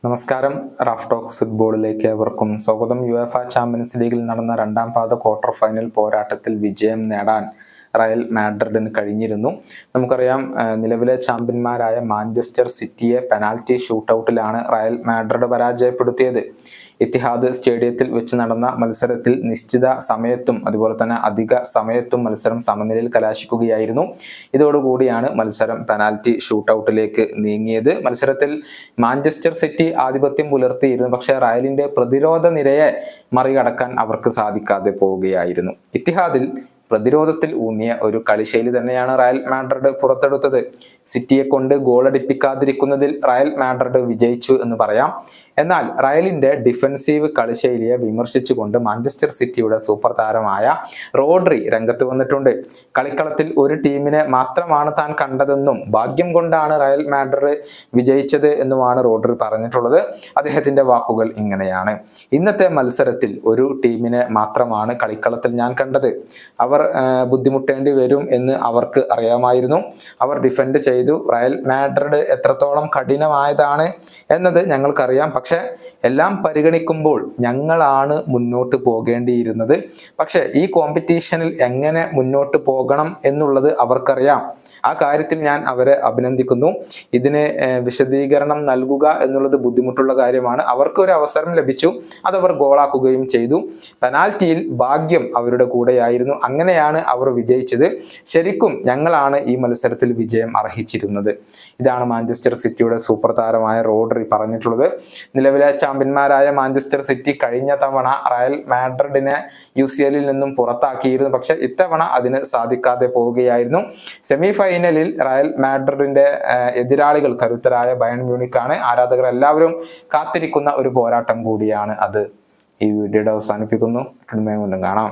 നമസ്കാരം. Raf talks ഫുട്ബോളിലേക്ക് ഏവർക്കും സ്വാഗതം. യുഎഫ ചാമ്പ്യൻസ് ലീഗിൽ നടന്ന രണ്ടാം പാദ ക്വാർട്ടർ ഫൈനൽ പോരാട്ടത്തിൽ വിജയം നേടാൻ റയൽ മാഡ്രിഡിന് കഴിഞ്ഞിരുന്നു. നമുക്കറിയാം, നിലവിലെ ചാമ്പ്യന്മാരായ മാഞ്ചസ്റ്റർ സിറ്റിയെ പെനാൽറ്റി ഷൂട്ടൌട്ടിലാണ് റയൽ മാഡ്രിഡ് പരാജയപ്പെടുത്തിയത്. ഇത്തിഹാദ് സ്റ്റേഡിയത്തിൽ വെച്ച് നടന്ന മത്സരത്തിൽ നിശ്ചിത സമയത്തും അതുപോലെ തന്നെ അധിക സമയത്തും മത്സരം സമനിലയിൽ കലാശിക്കുകയായിരുന്നു. ഇതോടുകൂടിയാണ് മത്സരം പെനാൽറ്റി ഷൂട്ടൌട്ടിലേക്ക് നീങ്ങിയത്. മത്സരത്തിൽ മാഞ്ചസ്റ്റർ സിറ്റി ആധിപത്യം പുലർത്തിയിരുന്നു, പക്ഷേ റയലിന്റെ പ്രതിരോധ നിരയെ മറികടക്കാൻ അവർക്ക് സാധിക്കാതെ പോവുകയായിരുന്നു. ഇത്തിഹാദിൽ പ്രതിരോധത്തിൽ ഊന്നിയ ഒരു കളിശൈലി തന്നെയാണ് റയൽ മാഡ്രിഡ് പുറത്തെടുത്തത്. സിറ്റിയെ കൊണ്ട് ഗോളടിപ്പിക്കാതിരിക്കുന്നതിൽ റയൽ മാഡ്രിഡ് വിജയിച്ചു എന്ന് പറയാം. എന്നാൽ റയലിന്റെ ഡിഫൻസീവ് കളിശൈലിയെ വിമർശിച്ചുകൊണ്ട് മാഞ്ചസ്റ്റർ സിറ്റിയുടെ സൂപ്പർ താരമായ റോഡ്രി രംഗത്ത് വന്നിട്ടുണ്ട്. കളിക്കളത്തിൽ ഒരു ടീമിനെ മാത്രമാണ് താൻ കണ്ടതെന്നും ഭാഗ്യം കൊണ്ടാണ് റയൽ മാഡ്രിഡ് വിജയിച്ചത് എന്നുമാണ് റോഡ്രി പറഞ്ഞിട്ടുള്ളത്. അദ്ദേഹത്തിന്റെ വാക്കുകൾ ഇങ്ങനെയാണ്: ഇന്നത്തെ മത്സരത്തിൽ ഒരു ടീമിനെ മാത്രമാണ് കളിക്കളത്തിൽ ഞാൻ കണ്ടത്. അവർ ബുദ്ധിമുട്ടേണ്ടി വരും എന്ന് അവർക്ക് അറിയാമായിരുന്നു. അവർ ഡിഫെൻഡ് ചെയ്തു. റയൽ മാഡ്രിഡ് എത്രത്തോളം കഠിനമായതാണ് എന്നത് ഞങ്ങൾക്കറിയാം. പക്ഷെ എല്ലാം പരിഗണിക്കുമ്പോൾ ഞങ്ങളാണ് മുന്നോട്ട് പോകേണ്ടിയിരുന്നത്. പക്ഷെ ഈ കോമ്പറ്റീഷനിൽ എങ്ങനെ മുന്നോട്ട് പോകണം എന്നുള്ളത് അവർക്കറിയാം. ആ കാര്യത്തിൽ ഞാൻ അവരെ അഭിനന്ദിക്കുന്നു. ഇതിന് വിശദീകരണം നൽകുക എന്നുള്ളത് ബുദ്ധിമുട്ടുള്ള കാര്യമാണ്. അവർക്ക് ഒരു അവസരം ലഭിച്ചു, അതവർ ഗോളാക്കുകയും ചെയ്തു. പെനാൽറ്റിയിൽ ഭാഗ്യം അവരുടെ കൂടെയായിരുന്നു. അങ്ങനെയാണ് അവർ വിജയിച്ചത്. ശരിക്കും ഞങ്ങളാണ് ഈ മത്സരത്തിൽ വിജയം അർഹിച്ചിരുന്നത്. ഇതാണ് മാഞ്ചസ്റ്റർ സിറ്റിയുടെ സൂപ്പർ താരമായ റോഡ്രി പറഞ്ഞിട്ടുള്ളത്. നിലവിലെ ചാമ്പ്യന്മാരായ മാഞ്ചസ്റ്റർ സിറ്റി കഴിഞ്ഞ തവണ റയൽ മാഡ്രിഡിനെ UCL നിന്നും പുറത്താക്കിയിരുന്നു. പക്ഷെ ഇത്തവണ അതിന് സാധിക്കാതെ പോവുകയായിരുന്നു. സെമി ഫൈനലിൽ റയൽ മാഡ്രിഡിന്റെ എതിരാളികൾ കരുത്തരായ ബയൺ മ്യൂണിക്കാണ്. ആരാധകർ എല്ലാവരും കാത്തിരിക്കുന്ന ഒരു പോരാട്ടം കൂടിയാണ് അത്. ഈ വീഡിയോയുടെ അവസാനിപ്പിക്കുന്നു. കാണാം.